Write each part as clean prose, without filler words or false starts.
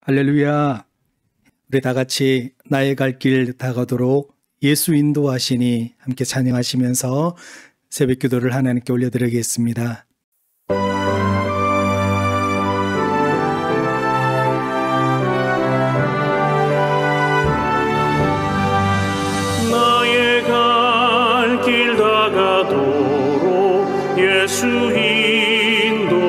할렐루야. 우리 다 같이 나의 갈 길 다가도록 예수 인도하시니 함께 찬양하시면서 새벽 기도를 하나님께 올려드리겠습니다. 나의 갈 길 다가도록 예수 인도하시니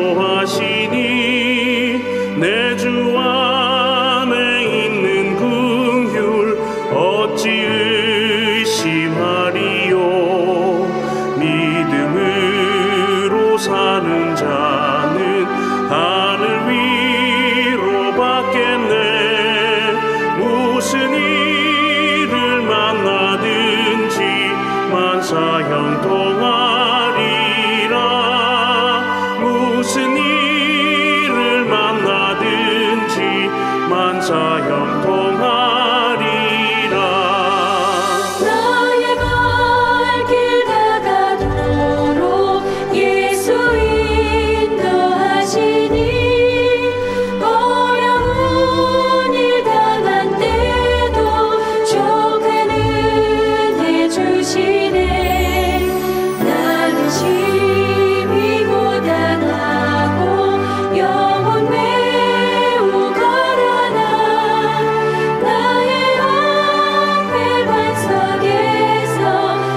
내 주 안에 있는 긍휼 어찌 의심하리요. 믿음으로 사는 자는 하늘 위로 받겠네. 무슨 일을 만나든지 만사 형통하리라. 무슨 일을 만나든지 만사 형통하리라. 나의 갈 길 다가도록 예수 인도하시니 어려운 일 당한 때도 조금 은혜 주시네. 나는 심히 고단하고 영혼 매우 가련한 나의 앞에 반석에서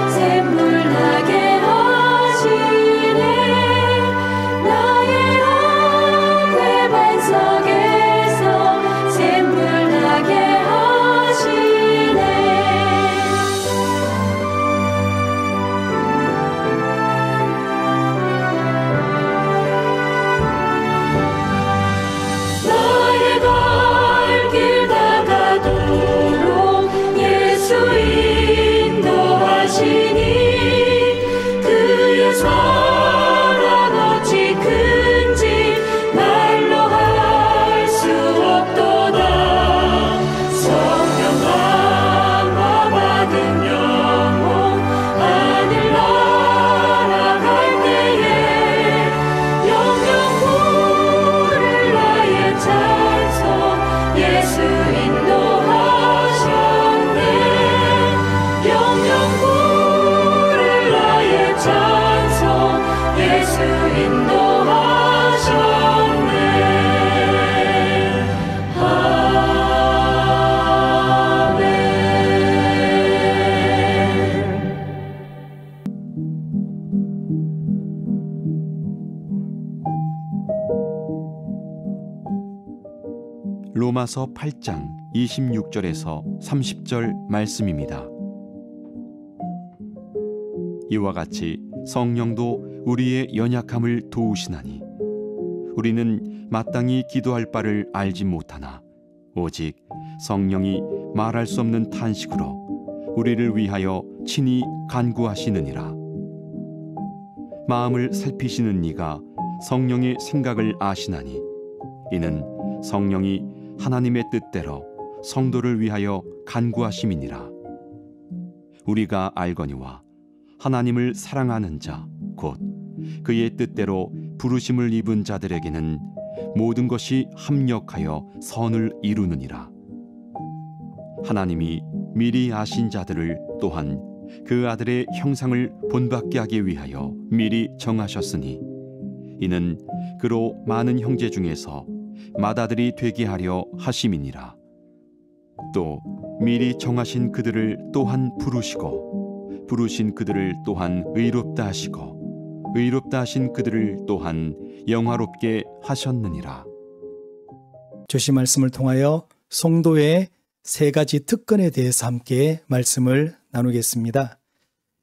샘물 나게 하시네. 나의 앞에 반석에서 샘물 나게 하시네. 나의 갈 길 다가도록 예수 인도하시니 그의 사랑 어찌 큰지 말로 할 수 없도다. 성령 강화 받은 영혼 하늘 날아갈 때에 영영 부를 나의 찬송 예수 인도하셨네. 영영 부를 나의 찬송 예수 인도하셨네. 아멘. 로마서 8장 26절에서 30절 말씀입니다. 이와 같이 성령도 우리의 연약함을 도우시나니 우리는 마땅히 기도할 바를 알지 못하나 오직 성령이 말할 수 없는 탄식으로 우리를 위하여 친히 간구하시느니라. 마음을 살피시는 이가 성령의 생각을 아시나니 이는 성령이 하나님의 뜻대로 성도를 위하여 간구하심이니라. 우리가 알거니와 하나님을 사랑하는 자 곧 그의 뜻대로 부르심을 입은 자들에게는 모든 것이 합력하여 선을 이루느니라. 하나님이 미리 아신 자들을 또한 그 아들의 형상을 본받게 하기 위하여 미리 정하셨으니 이는 그로 많은 형제 중에서 맏아들이 되게 하려 하심이니라. 또 미리 정하신 그들을 또한 부르시고 부르신 그들을 또한 의롭다 하시고 의롭다 하신 그들을 또한 영화롭게 하셨느니라. 주신 말씀을 통하여 성도의 세 가지 특권에 대해서 함께 말씀을 나누겠습니다.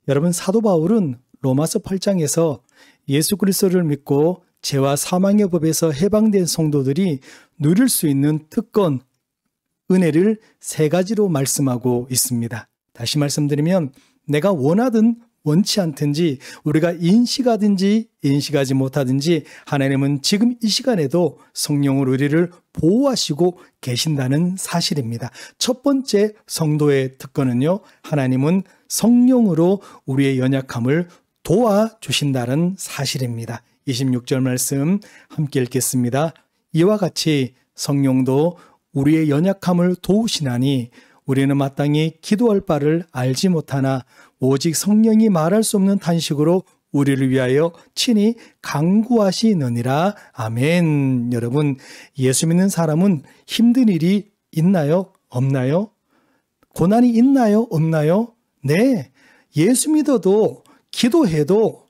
여러분, 사도 바울은 로마서 8장에서 예수 그리스도를 믿고 죄와 사망의 법에서 해방된 성도들이 누릴 수 있는 특권, 은혜를 세 가지로 말씀하고 있습니다. 다시 말씀드리면 내가 원하든 원치 않든지 우리가 인식하든지 인식하지 못하든지 하나님은 지금 이 시간에도 성령으로 우리를 보호하시고 계신다는 사실입니다. 첫 번째 성도의 특권은요, 하나님은 성령으로 우리의 연약함을 도와주신다는 사실입니다. 26절 말씀 함께 읽겠습니다. 이와 같이 성령도 우리의 연약함을 도우시나니 우리는 마땅히 기도할 바를 알지 못하나 오직 성령이 말할 수 없는 탄식으로 우리를 위하여 친히 간구하시느니라. 아멘. 여러분, 예수 믿는 사람은 힘든 일이 있나요? 없나요? 고난이 있나요? 없나요? 네. 예수 믿어도 기도해도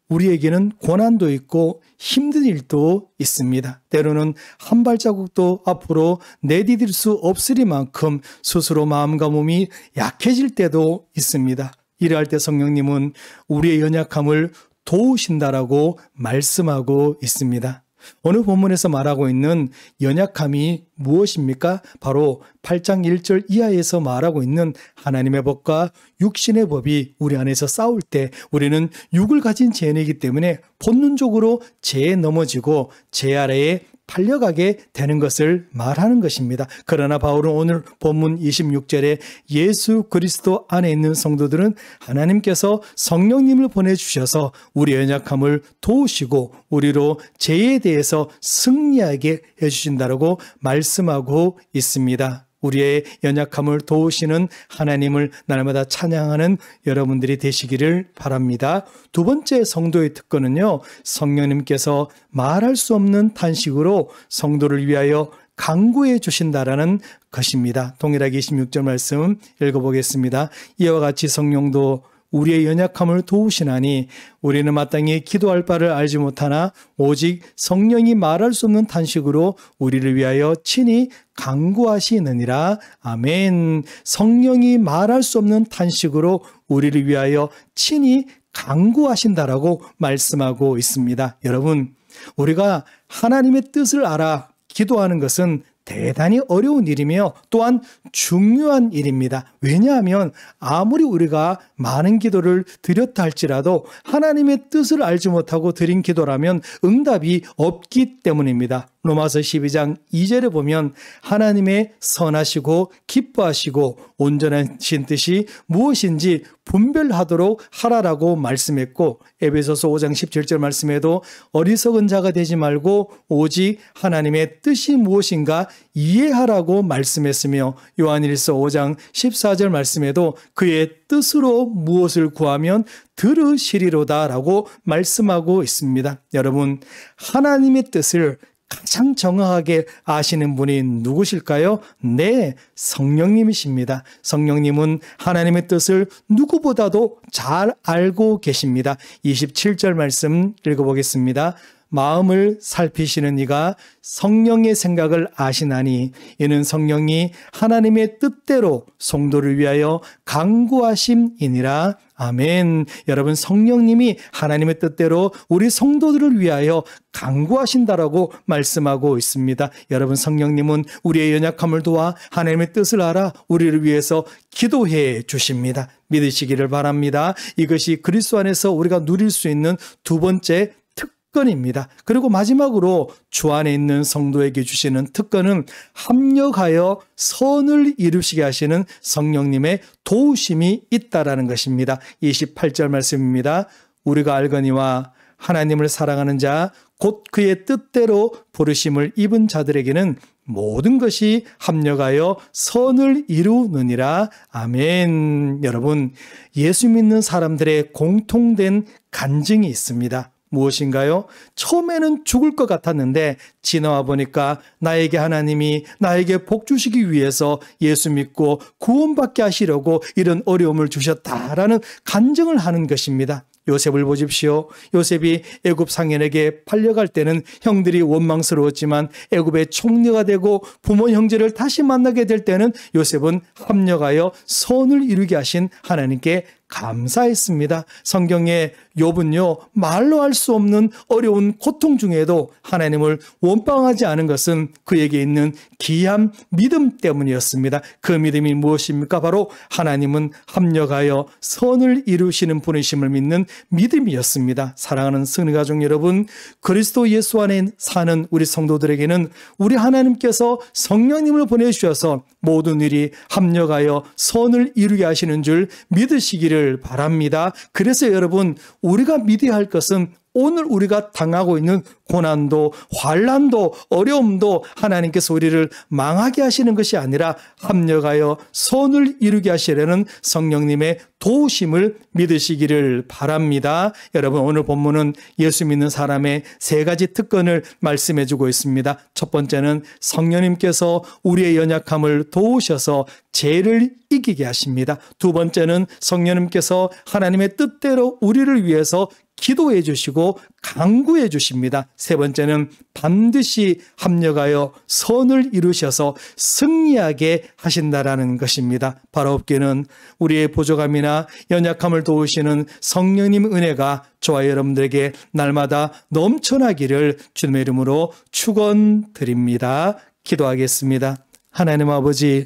우리에게는 고난도 있고 힘든 일도 있습니다. 때로는 한 발자국도 앞으로 내디딜 수 없으리만큼 스스로 마음과 몸이 약해질 때도 있습니다. 이러할 때 성령님은 우리의 연약함을 도우신다라고 말씀하고 있습니다. 오늘 본문에서 말하고 있는 연약함이 무엇입니까? 바로 8장 1절 이하에서 말하고 있는 하나님의 법과 육신의 법이 우리 안에서 싸울 때 우리는 육을 가진 죄인이기 때문에 본능적으로 죄에 넘어지고 죄 아래에 팔려가게 되는 것을 말하는 것입니다. 그러나 바울은 오늘 본문 26절에 예수 그리스도 안에 있는 성도들은 하나님께서 성령님을 보내주셔서 우리의 연약함을 도우시고 우리로 죄에 대해서 승리하게 해주신다고 말씀하고 있습니다. 우리의 연약함을 도우시는 하나님을 날마다 찬양하는 여러분들이 되시기를 바랍니다. 두 번째 성도의 특권은요, 성령님께서 말할 수 없는 탄식으로 성도를 위하여 간구해 주신다라는 것입니다. 동일하게 26절 말씀 읽어보겠습니다. 이와 같이 성령도 우리의 연약함을 도우시나니 우리는 마땅히 기도할 바를 알지 못하나 오직 성령이 말할 수 없는 탄식으로 우리를 위하여 친히 간구하시느니라. 아멘. 성령이 말할 수 없는 탄식으로 우리를 위하여 친히 간구하신다라고 말씀하고 있습니다. 여러분, 우리가 하나님의 뜻을 알아 기도하는 것은 대단히 어려운 일이며 또한 중요한 일입니다. 왜냐하면 아무리 우리가 많은 기도를 드렸다 할지라도 하나님의 뜻을 알지 못하고 드린 기도라면 응답이 없기 때문입니다. 로마서 12장 2절에 보면 하나님의 선하시고 기뻐하시고 온전하신 뜻이 무엇인지 분별하도록 하라라고 말씀했고, 에베소서 5장 17절 말씀에도 어리석은 자가 되지 말고 오직 하나님의 뜻이 무엇인가 이해하라고 말씀했으며, 요한일서 5장 14절 말씀에도 그의 뜻으로 무엇을 구하면 들으시리로다라고 말씀하고 있습니다. 여러분, 하나님의 뜻을 가장 정확하게 아시는 분이 누구실까요? 네, 성령님이십니다. 성령님은 하나님의 뜻을 누구보다도 잘 알고 계십니다. 27절 말씀 읽어보겠습니다. 마음을 살피시는 이가 성령의 생각을 아시나니 이는 성령이 하나님의 뜻대로 성도를 위하여 간구하심이니라. 아멘. 여러분, 성령님이 하나님의 뜻대로 우리 성도들을 위하여 간구하신다라고 말씀하고 있습니다. 여러분, 성령님은 우리의 연약함을 도와 하나님의 뜻을 알아 우리를 위해서 기도해 주십니다. 믿으시기를 바랍니다. 이것이 그리스도 안에서 우리가 누릴 수 있는 두 번째 특권입니다. 그리고 마지막으로 주 안에 있는 성도에게 주시는 특권은 합력하여 선을 이루시게 하시는 성령님의 도우심이 있다라는 것입니다. 28절 말씀입니다. 우리가 알거니와 하나님을 사랑하는 자 곧 그의 뜻대로 부르심을 입은 자들에게는 모든 것이 합력하여 선을 이루느니라. 아멘. 여러분, 예수 믿는 사람들의 공통된 간증이 있습니다. 무엇인가요? 처음에는 죽을 것 같았는데 지나와 보니까 나에게 하나님이 나에게 복 주시기 위해서 예수 믿고 구원받게 하시려고 이런 어려움을 주셨다라는 간증을 하는 것입니다. 요셉을 보십시오. 요셉이 애굽 상인에게 팔려갈 때는 형들이 원망스러웠지만 애굽의 총리가 되고 부모 형제를 다시 만나게 될 때는 요셉은 합력하여 선을 이루게 하신 하나님께 감사했습니다. 성경의 욥은요, 말로 할 수 없는 어려운 고통 중에도 하나님을 원망하지 않은 것은 그에게 있는 귀한 믿음 때문이었습니다. 그 믿음이 무엇입니까? 바로 하나님은 합력하여 선을 이루시는 분이심을 믿는 믿음이었습니다. 사랑하는 성도가족 여러분, 그리스도 예수 안에 사는 우리 성도들에게는 우리 하나님께서 성령님을 보내주셔서 모든 일이 합력하여 선을 이루게 하시는 줄 믿으시기를 바랍니다. 그래서 여러분, 우리가 믿어야 할 것은 오늘 우리가 당하고 있는 고난도, 환난도, 어려움도 하나님께서 우리를 망하게 하시는 것이 아니라 합력하여 선을 이루게 하시려는 성령님의 도우심을 믿으시기를 바랍니다. 여러분, 오늘 본문은 예수 믿는 사람의 세 가지 특권을 말씀해 주고 있습니다. 첫 번째는 성령님께서 우리의 연약함을 도우셔서 죄를 이기게 하십니다. 두 번째는 성령님께서 하나님의 뜻대로 우리를 위해서 기도해 주시고 간구해 주십니다. 세 번째는 반드시 합력하여 선을 이루셔서 승리하게 하신다라는 것입니다. 바로 없기는 우리의 부족함이나 연약함을 도우시는 성령님 은혜가 저와 여러분들에게 날마다 넘쳐나기를 주님의 이름으로 축원드립니다. 기도하겠습니다. 하나님 아버지,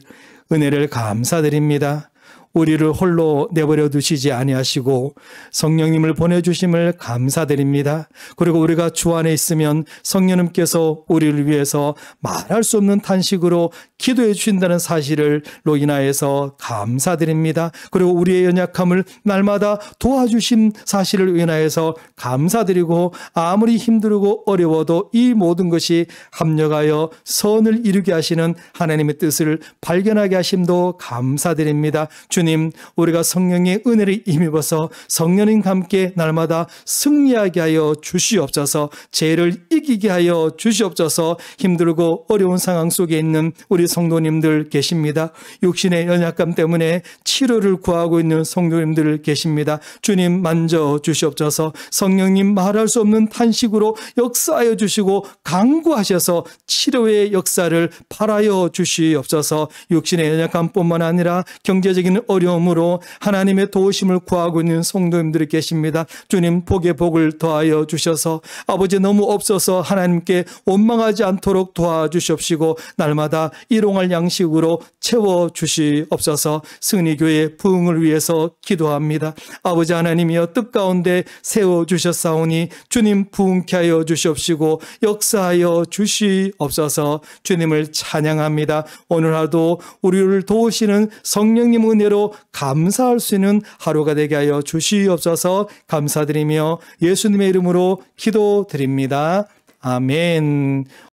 은혜를 감사드립니다. 우리를 홀로 내버려 두시지 아니하시고 성령님을 보내주심을 감사드립니다. 그리고 우리가 주 안에 있으면 성령님께서 우리를 위해서 말할 수 없는 탄식으로 기도해 주신다는 사실을 인하여서 감사드립니다. 그리고 우리의 연약함을 날마다 도와주신 사실을 인하여서 감사드리고, 아무리 힘들고 어려워도 이 모든 것이 합력하여 선을 이루게 하시는 하나님의 뜻을 발견하게 하심도 감사드립니다. 주님, 우리가 성령의 은혜를 힘입어서 성령님과 함께 날마다 승리하게 하여 주시옵소서. 죄를 이기게 하여 주시옵소서. 힘들고 어려운 상황 속에 있는 우리 성도님들 계십니다. 육신의 연약감 때문에 치료를 구하고 있는 성도님들 계십니다. 주님, 만져 주시옵소서. 성령님, 말할 수 없는 탄식으로 역사하여 주시고 간구하셔서 치료의 역사를 발하여 주시옵소서. 육신의 연약감뿐만 아니라 경제적인 어려움으로 하나님의 도우심을 구하고 있는 성도님들이 계십니다. 주님, 복에 복을 더하여 주셔서 아버지, 너무 없어서 하나님께 원망하지 않도록 도와주시옵시고 날마다 일용할 양식으로 채워주시옵소서. 승리교회 부흥을 위해서 기도합니다. 아버지 하나님이여, 뜻 가운데 세워주셨사오니 주님, 부흥케 하여 주시옵시고 역사하여 주시옵소서. 주님을 찬양합니다. 오늘 하루도 우리를 도우시는 성령님 은혜로 감사할 수 있는 하루가 되게 하여 주시옵소서. 감사드리며 예수님의 이름으로 기도드립니다. 아멘.